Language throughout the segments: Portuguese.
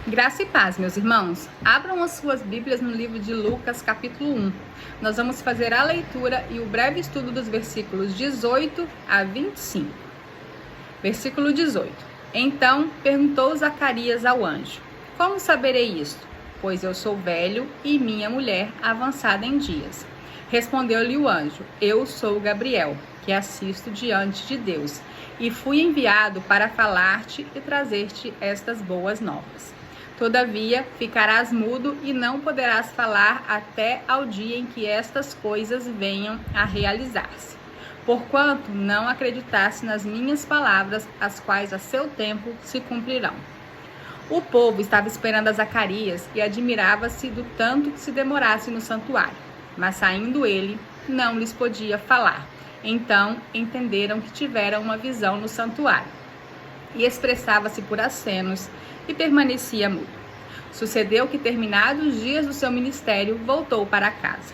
Graça e paz, meus irmãos. Abram as suas Bíblias no livro de Lucas, capítulo 1. Nós vamos fazer a leitura e o breve estudo dos versículos 18 a 25. Versículo 18. Então perguntou Zacarias ao anjo: Como saberei isto? Pois eu sou velho e minha mulher avançada em dias. Respondeu-lhe o anjo: Eu sou Gabriel, que assisto diante de Deus, e fui enviado para falar-te e trazer-te estas boas novas. Todavia, ficarás mudo e não poderás falar até ao dia em que estas coisas venham a realizar-se, porquanto não acreditaste nas minhas palavras, as quais a seu tempo se cumprirão. O povo estava esperando a Zacarias e admirava-se do tanto que se demorasse no santuário, mas saindo ele, não lhes podia falar. Então entenderam que tiveram uma visão no santuário, e expressava-se por acenos e permanecia mudo. Sucedeu que, terminados os dias do seu ministério, voltou para casa.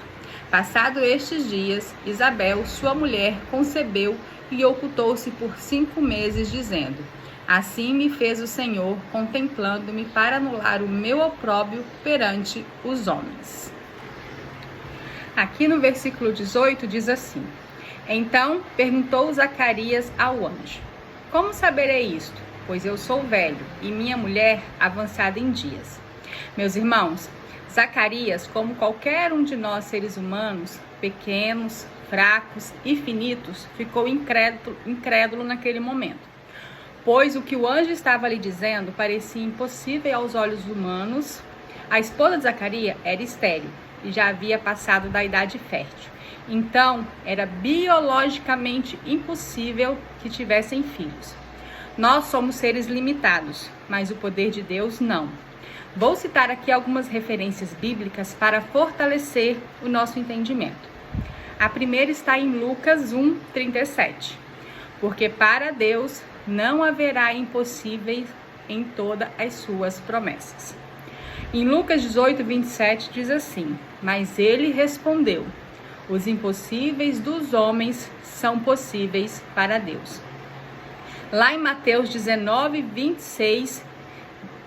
Passado estes dias, Isabel, sua mulher, concebeu e ocultou-se por 5 meses, dizendo: Assim me fez o Senhor, contemplando-me para anular o meu opróbrio perante os homens. Aqui no versículo 18 diz assim: Então perguntou Zacarias ao anjo: Como saberei isto? Pois eu sou velho e minha mulher avançada em dias. Meus irmãos, Zacarias, como qualquer um de nós seres humanos, pequenos, fracos e finitos, ficou incrédulo naquele momento, pois o que o anjo estava lhe dizendo parecia impossível aos olhos humanos. A esposa de Zacarias era estéril e já havia passado da idade fértil, então era biologicamente impossível que tivessem filhos. Nós somos seres limitados, mas o poder de Deus não. Vou citar aqui algumas referências bíblicas para fortalecer o nosso entendimento. A primeira está em Lucas 1:37. Porque para Deus não haverá impossíveis em todas as suas promessas. Em Lucas 18:27 diz assim: Mas ele respondeu: Os impossíveis dos homens são possíveis para Deus. Lá em Mateus 19:26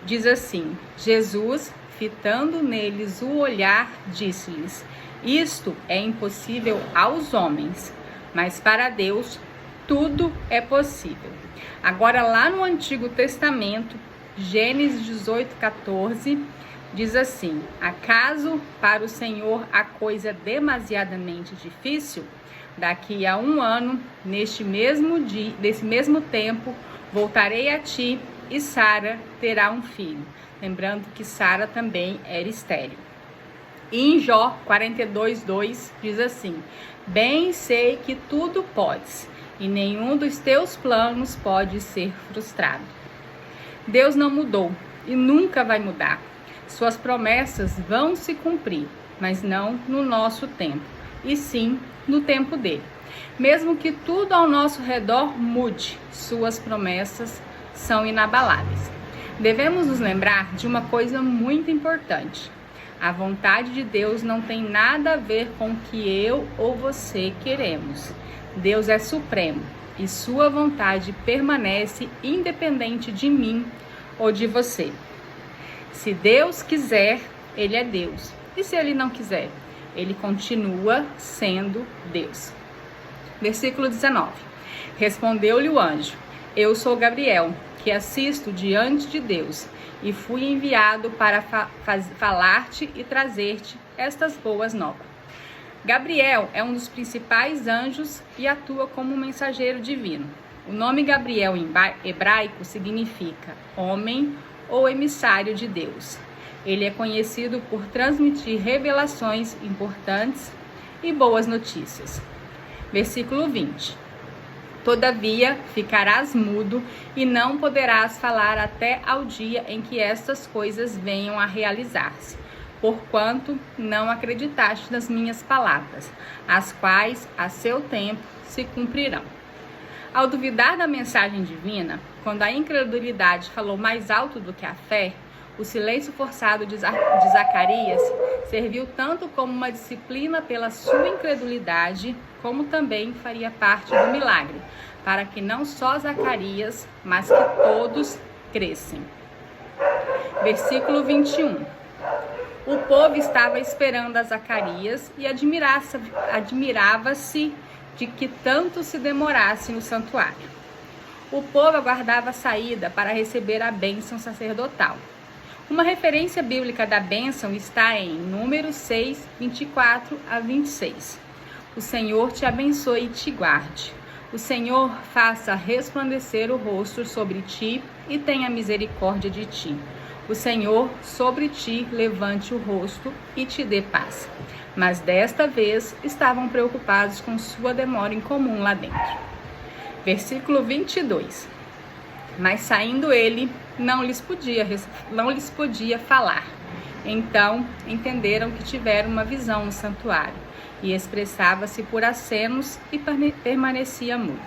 diz assim: Jesus, fitando neles o olhar, disse-lhes: Isto é impossível aos homens, mas para Deus tudo é possível. Agora, lá no Antigo Testamento, Gênesis 18:14 diz assim: Acaso para o Senhor a coisa demasiadamente difícil? Daqui a 1 ano, neste mesmo dia, desse mesmo tempo, voltarei a ti e Sara terá um filho. Lembrando que Sara também era estéril. E em Jó 42:2 diz assim: Bem sei que tudo podes, e nenhum dos teus planos pode ser frustrado. Deus não mudou e nunca vai mudar. Suas promessas vão se cumprir, mas não no nosso tempo, e sim no tempo dele. Mesmo que tudo ao nosso redor mude, suas promessas são inabaláveis. Devemos nos lembrar de uma coisa muito importante: a vontade de Deus não tem nada a ver com o que eu ou você queremos. Deus é supremo e sua vontade permanece independente de mim ou de você. Se Deus quiser, Ele é Deus. E se Ele não quiser? Ele continua sendo Deus. Versículo 19. Respondeu-lhe o anjo: Eu sou Gabriel, que assisto diante de Deus, e fui enviado para falar-te e trazer-te estas boas novas. Gabriel é um dos principais anjos e atua como um mensageiro divino. O nome Gabriel em hebraico significa homem ou emissário de Deus. Ele é conhecido por transmitir revelações importantes e boas notícias. Versículo 20. Todavia, ficarás mudo e não poderás falar até ao dia em que estas coisas venham a realizar-se, porquanto não acreditaste nas minhas palavras, as quais a seu tempo se cumprirão. Ao duvidar da mensagem divina, quando a incredulidade falou mais alto do que a fé, o silêncio forçado de Zacarias serviu tanto como uma disciplina pela sua incredulidade, como também faria parte do milagre, para que não só Zacarias, mas que todos crescem. Versículo 21. O povo estava esperando a Zacarias e admirava-se de que tanto se demorasse no santuário. O povo aguardava a saída para receber a bênção sacerdotal. Uma referência bíblica da bênção está em Números 6, 24 a 26. O Senhor te abençoe e te guarde. O Senhor faça resplandecer o rosto sobre ti e tenha misericórdia de ti. O Senhor sobre ti levante o rosto e te dê paz. Mas desta vez estavam preocupados com sua demora incomum lá dentro. Versículo 22. Mas saindo ele, não lhes podia falar. Então entenderam que tiveram uma visão no santuário, e expressava-se por acenos e permanecia mudo.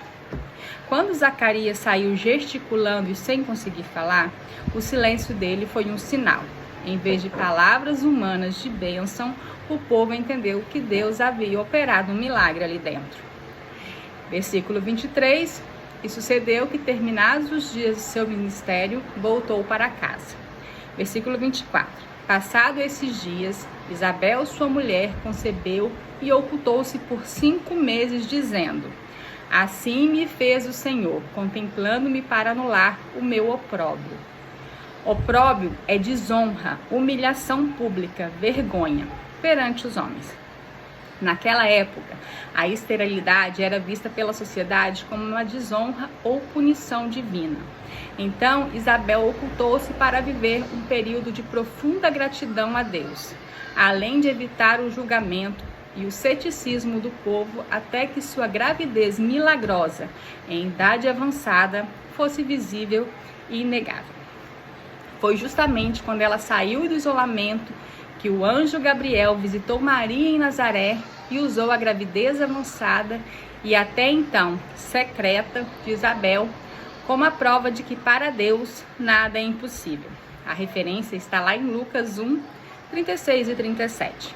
Quando Zacarias saiu gesticulando e sem conseguir falar, o silêncio dele foi um sinal. Em vez de palavras humanas de bênção, o povo entendeu que Deus havia operado um milagre ali dentro. Versículo 23. E sucedeu que, terminados os dias de seu ministério, voltou para casa. Versículo 24. Passado esses dias, Isabel, sua mulher, concebeu e ocultou-se por 5 meses, dizendo: Assim me fez o Senhor, contemplando-me para anular o meu opróbrio. Opróbrio é desonra, humilhação pública, vergonha perante os homens. Naquela época, a esterilidade era vista pela sociedade como uma desonra ou punição divina. Então, Isabel ocultou-se para viver um período de profunda gratidão a Deus, além de evitar o julgamento e o ceticismo do povo até que sua gravidez milagrosa, em idade avançada, fosse visível e inegável. Foi justamente quando ela saiu do isolamento que o anjo Gabriel visitou Maria em Nazaré e usou a gravidez avançada e até então secreta de Isabel como a prova de que para Deus nada é impossível. A referência está lá em Lucas 1, 36 e 37.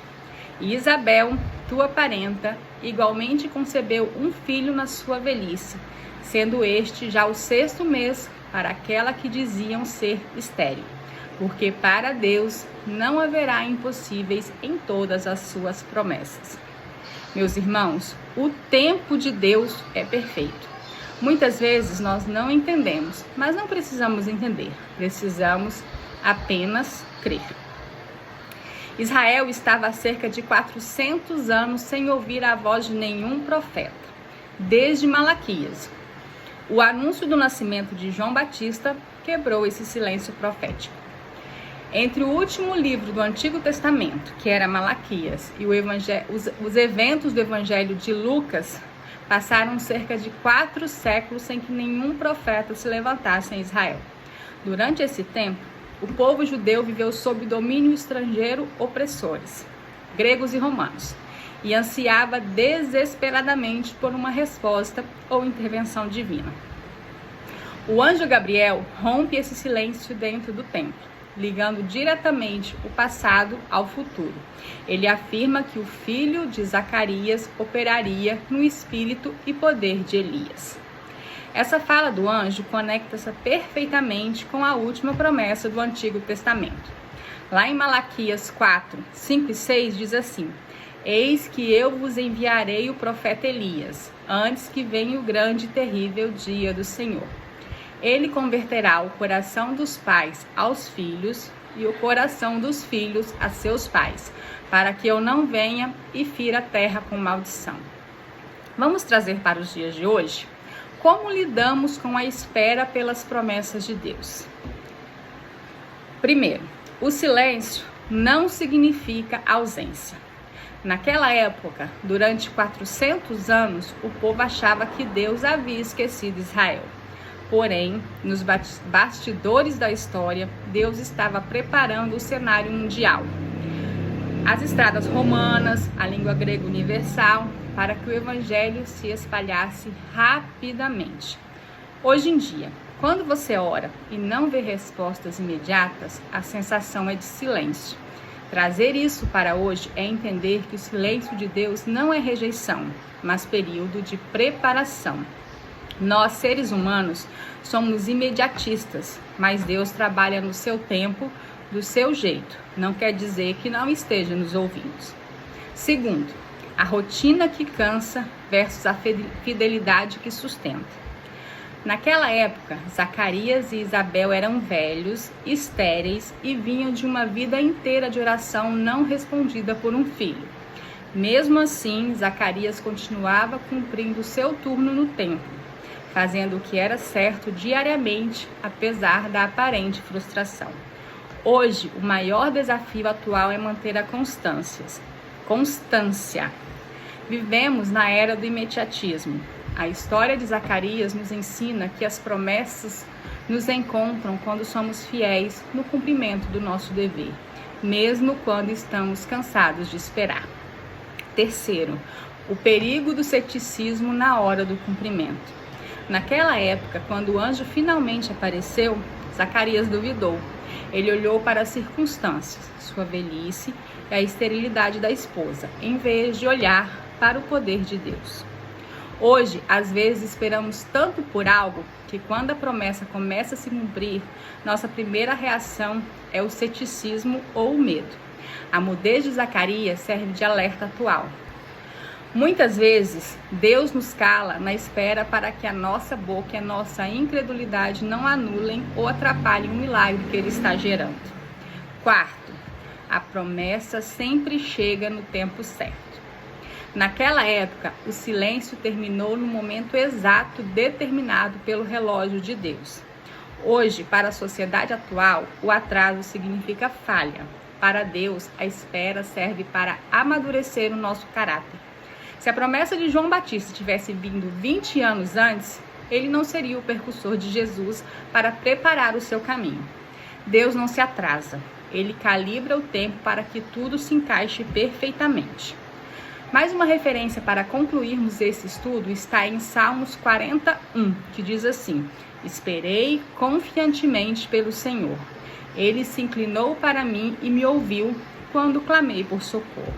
E Isabel, tua parenta, igualmente concebeu um filho na sua velhice, sendo este já o 6º mês para aquela que diziam ser estéril. Porque para Deus não haverá impossíveis em todas as suas promessas. Meus irmãos, o tempo de Deus é perfeito. Muitas vezes nós não entendemos, mas não precisamos entender. Precisamos apenas crer. Israel estava há cerca de 400 anos sem ouvir a voz de nenhum profeta, desde Malaquias. O anúncio do nascimento de João Batista quebrou esse silêncio profético. Entre o último livro do Antigo Testamento, que era Malaquias, e os eventos do Evangelho de Lucas, passaram cerca de 4 séculos sem que nenhum profeta se levantasse em Israel. Durante esse tempo, o povo judeu viveu sob domínio estrangeiro opressores, gregos e romanos, e ansiava desesperadamente por uma resposta ou intervenção divina. O anjo Gabriel rompe esse silêncio dentro do templo, ligando diretamente o passado ao futuro. Ele afirma que o filho de Zacarias operaria no espírito e poder de Elias. Essa fala do anjo conecta-se perfeitamente com a última promessa do Antigo Testamento. Lá em Malaquias 4, 5 e 6 diz assim: Eis que eu vos enviarei o profeta Elias, antes que venha o grande e terrível dia do Senhor. Ele converterá o coração dos pais aos filhos e o coração dos filhos a seus pais, para que eu não venha e fira a terra com maldição. Vamos trazer para os dias de hoje como lidamos com a espera pelas promessas de Deus. Primeiro, o silêncio não significa ausência. Naquela época, durante 400 anos, o povo achava que Deus havia esquecido Israel. Porém, nos bastidores da história, Deus estava preparando o cenário mundial. As estradas romanas, a língua grega universal, para que o evangelho se espalhasse rapidamente. Hoje em dia, quando você ora e não vê respostas imediatas, a sensação é de silêncio. Trazer isso para hoje é entender que o silêncio de Deus não é rejeição, mas período de preparação. Nós, seres humanos, somos imediatistas, mas Deus trabalha no seu tempo, do seu jeito. Não quer dizer que não esteja nos ouvindo. Segundo, a rotina que cansa versus a fidelidade que sustenta. Naquela época, Zacarias e Isabel eram velhos, estéreis e vinham de uma vida inteira de oração não respondida por um filho. Mesmo assim, Zacarias continuava cumprindo seu turno no templo, fazendo o que era certo diariamente, apesar da aparente frustração. Hoje, o maior desafio atual é manter a constância. Vivemos na era do imediatismo. A história de Zacarias nos ensina que as promessas nos encontram quando somos fiéis no cumprimento do nosso dever, mesmo quando estamos cansados de esperar. Terceiro, o perigo do ceticismo na hora do cumprimento. Naquela época, quando o anjo finalmente apareceu, Zacarias duvidou. Ele olhou para as circunstâncias, sua velhice e a esterilidade da esposa, em vez de olhar para o poder de Deus. Hoje, às vezes, esperamos tanto por algo que quando a promessa começa a se cumprir, nossa primeira reação é o ceticismo ou o medo. A mudez de Zacarias serve de alerta atual. Muitas vezes, Deus nos cala na espera para que a nossa boca e a nossa incredulidade não anulem ou atrapalhem o milagre que Ele está gerando. Quarto, a promessa sempre chega no tempo certo. Naquela época, o silêncio terminou no momento exato determinado pelo relógio de Deus. Hoje, para a sociedade atual, o atraso significa falha. Para Deus, a espera serve para amadurecer o nosso caráter. Se a promessa de João Batista tivesse vindo 20 anos antes, ele não seria o precursor de Jesus para preparar o seu caminho. Deus não se atrasa. Ele calibra o tempo para que tudo se encaixe perfeitamente. Mais uma referência para concluirmos esse estudo está em Salmos 41, que diz assim: Esperei confiantemente pelo Senhor. Ele se inclinou para mim e me ouviu quando clamei por socorro.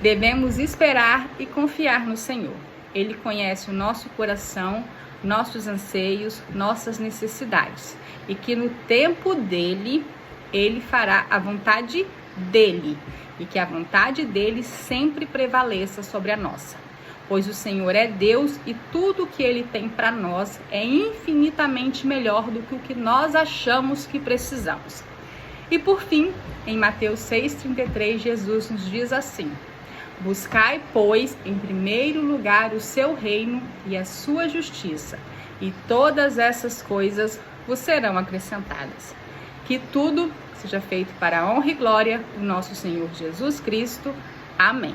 Devemos esperar e confiar no Senhor. Ele conhece o nosso coração, nossos anseios, nossas necessidades. E que no tempo dele, ele fará a vontade dele. E que a vontade dele sempre prevaleça sobre a nossa. Pois o Senhor é Deus e tudo o que Ele tem para nós é infinitamente melhor do que o que nós achamos que precisamos. E por fim, em Mateus 6,33, Jesus nos diz assim: Buscai, pois, em primeiro lugar o seu reino e a sua justiça, e todas essas coisas vos serão acrescentadas. Que tudo seja feito para a honra e glória do nosso Senhor Jesus Cristo. Amém.